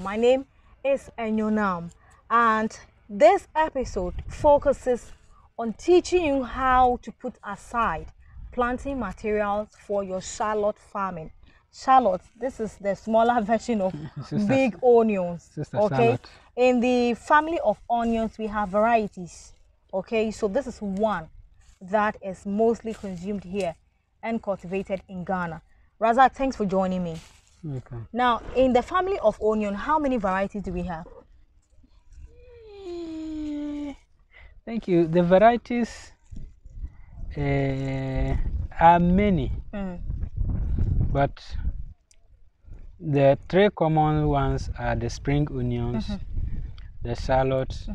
My name is Enyonam, and this episode focuses on teaching you how to put aside planting materials for your shallot farming. Shallots, this is the smaller version of big onions. Okay, shallot. In the family of onions, we have varieties. Okay, so this is one that is mostly consumed here and cultivated in Ghana. Razak, thanks for joining me. Okay. Now, in the family of onion, how many varieties do we have? Thank you. The varieties are many, but the three common ones are the spring onions, the shallots,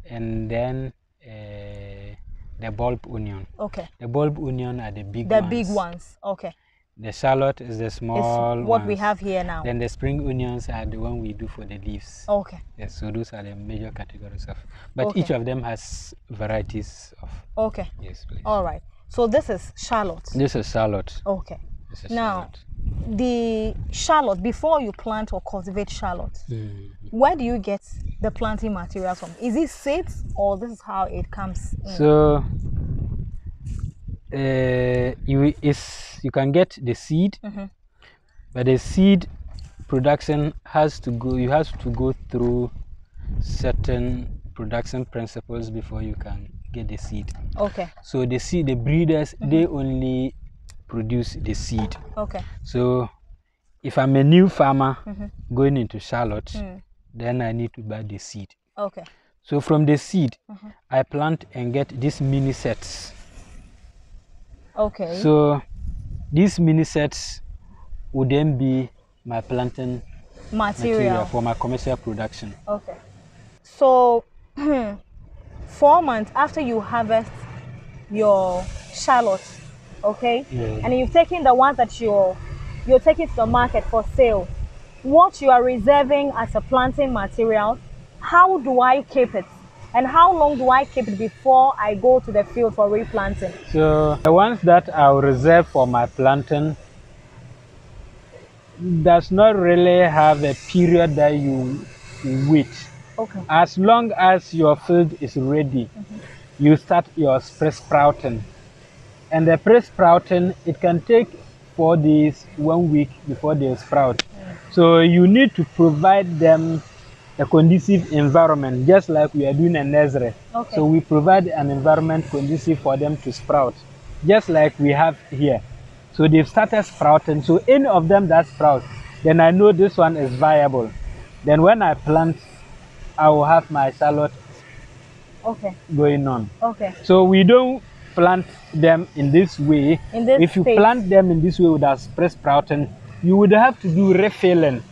and then the bulb onion. Okay. The bulb onion are the big ones. The big ones, okay. The shallot is the small what ones. we have here now. Then the spring onions are the one we do for the leaves. Okay. Yes, so those are the major categories of. But each of them has varieties of. Okay. Yes, please. All right. So this is shallot. This is shallot. Okay. This is now, shallot. the shallot, before you plant or cultivate shallot, where do you get the planting materials from? Is it seeds or this is how it comes in? So you can get the seed, but the seed production has to go through certain production principles before you can get the seed. Okay. So the breeders, they only produce the seed. Okay. So if I'm a new farmer going into shallot, then I need to buy the seed. Okay. So from the seed, I plant and get these mini sets. Okay. So these mini sets would then be my planting material for my commercial production. Okay. So 4 months after you harvest your shallots, okay, and you've taken the ones that you're taking to the market for sale, what you are reserving as a planting material, how do I keep it? And how long do I keep it before I go to the field for replanting? So the ones that I'll reserve for my planting does not really have a period that you wait. Okay. As long as your field is ready, you start your pre-sprouting. And the pre-sprouting, it can take 4 days, 1 week before they sprout. So you need to provide them a conducive environment, just like we are doing a nursery. Okay. So we provide an environment conducive for them to sprout, just like we have here. So they've started sprouting. So any of them that sprout, then I know this one is viable. Then when I plant, I will have my shallot going on. Okay. So we don't plant them in this way. If you plant them in this way without pre-sprouting, you would have to do refilling.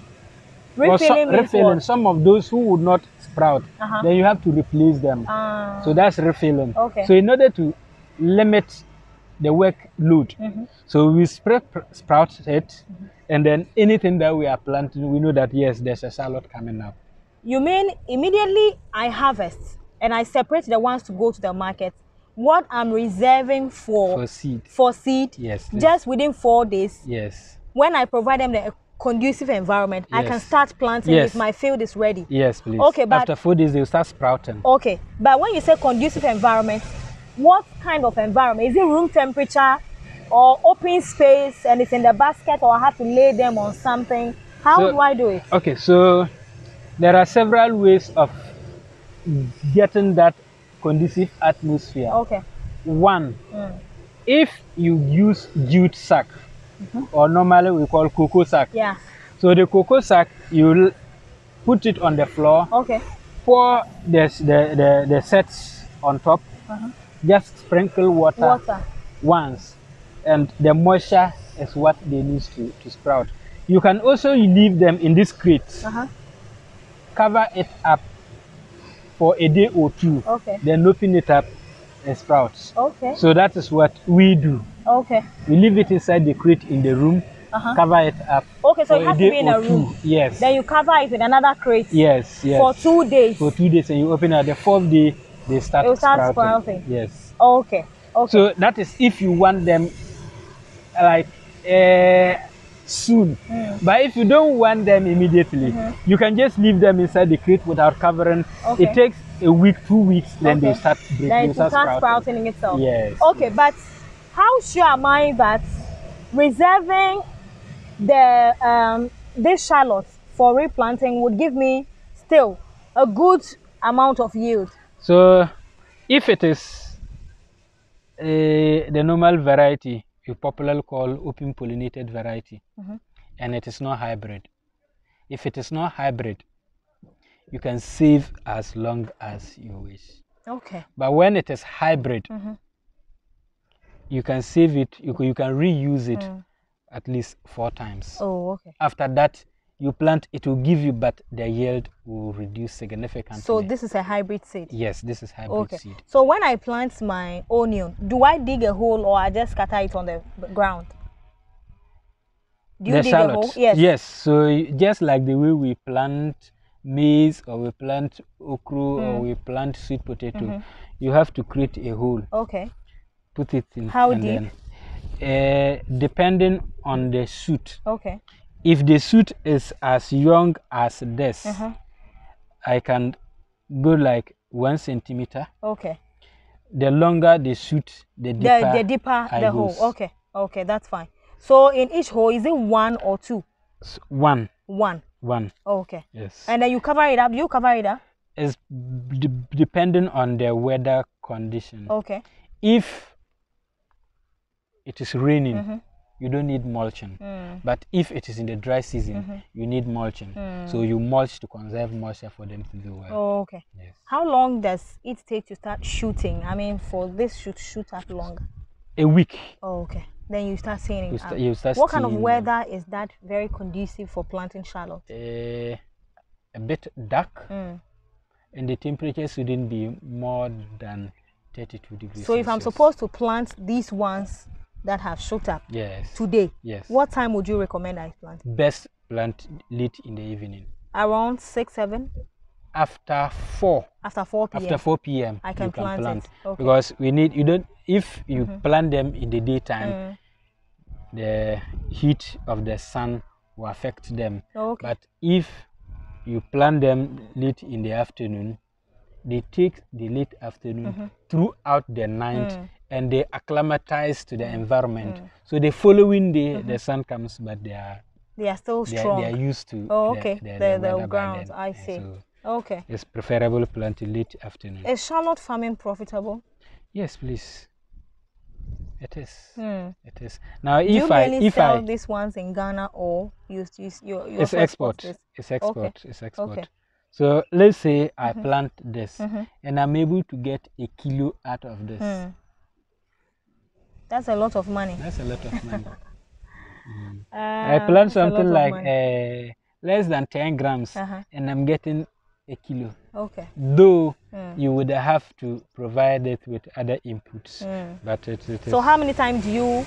Refilling some of those who would not sprout, then you have to replace them. So that's refilling. Okay. So in order to limit the workload, so we sprout it, and then anything that we are planting, we know that yes, there's a shallot coming up. You mean immediately I harvest and I separate the ones to go to the market, what I'm reserving for seed, yes, just within 4 days, yes, when I provide them the conducive environment, I can start planting if my field is ready. Yes, please. Okay, but after 4 days they'll start sprouting. Okay, but when you say conducive environment, what kind of environment? Is it room temperature or open space and it's in the basket, or I have to lay them on something? How do I do it? Okay, so there are several ways of getting that conducive atmosphere. Okay. One, if you use jute sack, or normally we call cocoa sack. Yeah. So the cocoa sack, you'll put it on the floor. Okay. Pour the sets on top. Just sprinkle water once, and the moisture is what they need to sprout. You can also leave them in this crate. Cover it up for a day or 2. Okay. Then open it up and sprouts. Okay. So that is what we do. Okay. We leave it inside the crate in the room, cover it up. Okay, so it has to be in a room. Yes. Then you cover it with another crate. Yes, yes. For 2 days. For 2 days, and you open it. The 4th day, they start sprouting. Yes. Okay. Okay. So that is if you want them like soon. But if you don't want them immediately, you can just leave them inside the crate without covering. Okay. It takes a week, 2 weeks, then they start breaking. Then it starts sprouting itself. Yes. Okay, but how sure am I that reserving the this shallots for replanting would give me still a good amount of yield? So if it is the normal variety, we popularly call open pollinated variety, and it is not hybrid. If it is not hybrid, you can save as long as you wish. Okay. But when it is hybrid, you can save it, you can reuse it at least 4 times. Oh, okay. After that, you plant, it will give you, but the yield will reduce significantly. So this is a hybrid seed? Yes, this is hybrid seed. So when I plant my onion, do I dig a hole or I just scatter it on the ground? Do you dig a hole? Yes. Yes. So just like the way we plant maize or we plant okra or we plant sweet potato, you have to create a hole. Okay. Put it in. How deep? Depending on the shoot. Okay. If the shoot is as young as this, I can go like 1 centimeter. Okay. The longer the shoot, the deeper, the hole. Okay. Okay, that's fine. So in each hole, is it 1 or 2? 1. 1. 1. Okay. Yes. And then you cover it up. Do you cover it up? It's depending on the weather condition. Okay. If it is raining, you don't need mulching. But if it is in the dry season, you need mulching. So you mulch to conserve moisture for them to do well. Oh, okay. Yes. How long does it take to start shooting? I mean, for this shoot up longer? A week. Oh, okay. Then you start seeing it. You start what kind of weather is that very conducive for planting shallot? A bit dark, and the temperature shouldn't be more than 32 degrees. So if I'm supposed to plant these ones that have shot up today, what time would you recommend I plant? Best plant late in the evening. Around 6, 7? After 4. After 4 p.m. After 4 p.m. I can plant it. Okay. Because if you plant them in the daytime, the heat of the sun will affect them. Okay. But if you plant them late in the afternoon, they take the late afternoon throughout the night and they acclimatize to the environment. So the following day the sun comes, but they are still strong. They are used to the ground. I see. Okay. It's preferable to plant late afternoon. Is shallot farming profitable? Yes, please. It is. It is. Now, if I sell these ones in Ghana or you it's export. It's export. Okay. It's export. Okay. So let's say I plant this and I'm able to get a kilo out of this. That's a lot of money. That's a lot of money. I plant something like less than 10 grams and I'm getting a kilo. Okay. Though you would have to provide it with other inputs. But it is. So how many times do you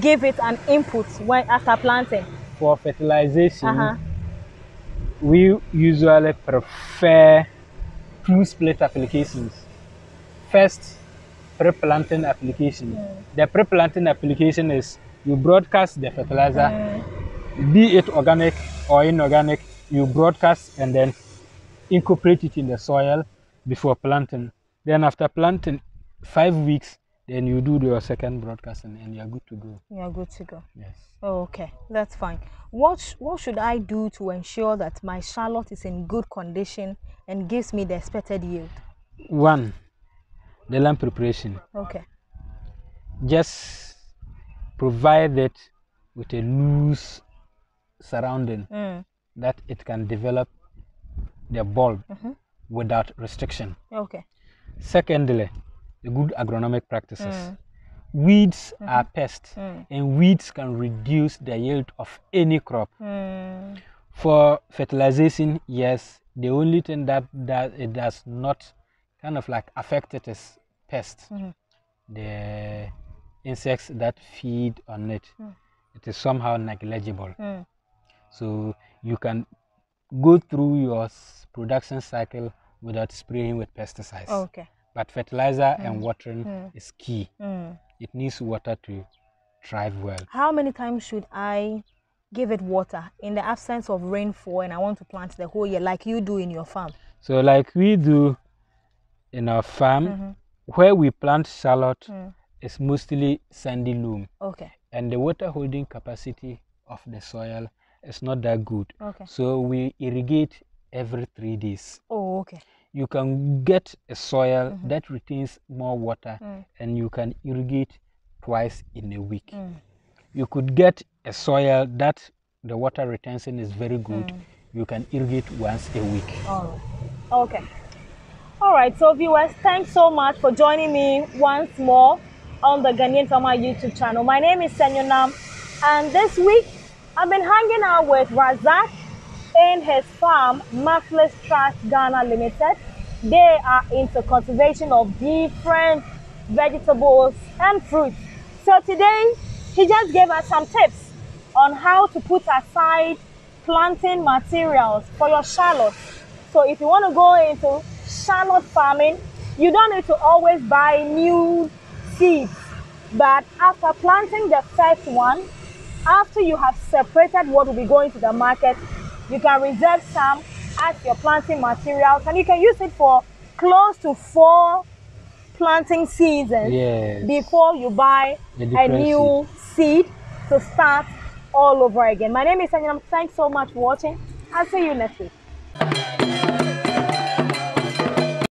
give it an input after planting? For fertilization, we usually prefer 2 split applications. First, pre-planting application. The pre-planting application is you broadcast the fertilizer, be it organic or inorganic, you broadcast and then incorporate it in the soil before planting. Then after planting 5 weeks, then you do your second broadcasting and you're good to go. You're good to go. Yes. Oh, okay, that's fine. What should I do to ensure that my shallot is in good condition and gives me the expected yield? 1, the land preparation. Okay. Just provide it with a loose surrounding that it can develop the bulb without restriction. Okay. Secondly, the good agronomic practices. Weeds are pests, and weeds can reduce the yield of any crop. For fertilization, yes, the only thing that it does not kind of like affect it is pests. The insects that feed on it, it is somehow negligible. So you can go through your production cycle without spraying with pesticides. Okay. But fertilizer and watering is key. It needs water to thrive well. How many times should I give it water in the absence of rainfall and I want to plant the whole year like you do in your farm? So like we do in our farm, where we plant shallot is mostly sandy loam. Okay. And the water holding capacity of the soil is not that good. Okay. So we irrigate every 3 days. Oh, okay. You can get a soil that retains more water and you can irrigate twice in a week. You could get a soil that the water retention is very good. You can irrigate once a week. Oh, okay. All right, so viewers, thanks so much for joining me once more on the Ghanaian Farmer YouTube channel. My name is Senyonam, and this week I've been hanging out with Razak in his farm, Mathless Trust Ghana Limited. They are into cultivation of different vegetables and fruits. So today, he just gave us some tips on how to put aside planting materials for your shallots. So if you want to go into shallot farming, you don't need to always buy new seeds. But after planting the first one, after you have separated what will be going to the market, you can reserve some as your planting materials, and you can use it for close to 4 planting seasons before you buy a new seed to start all over again. My name is Sanyam. Thanks so much for watching. I'll see you next week.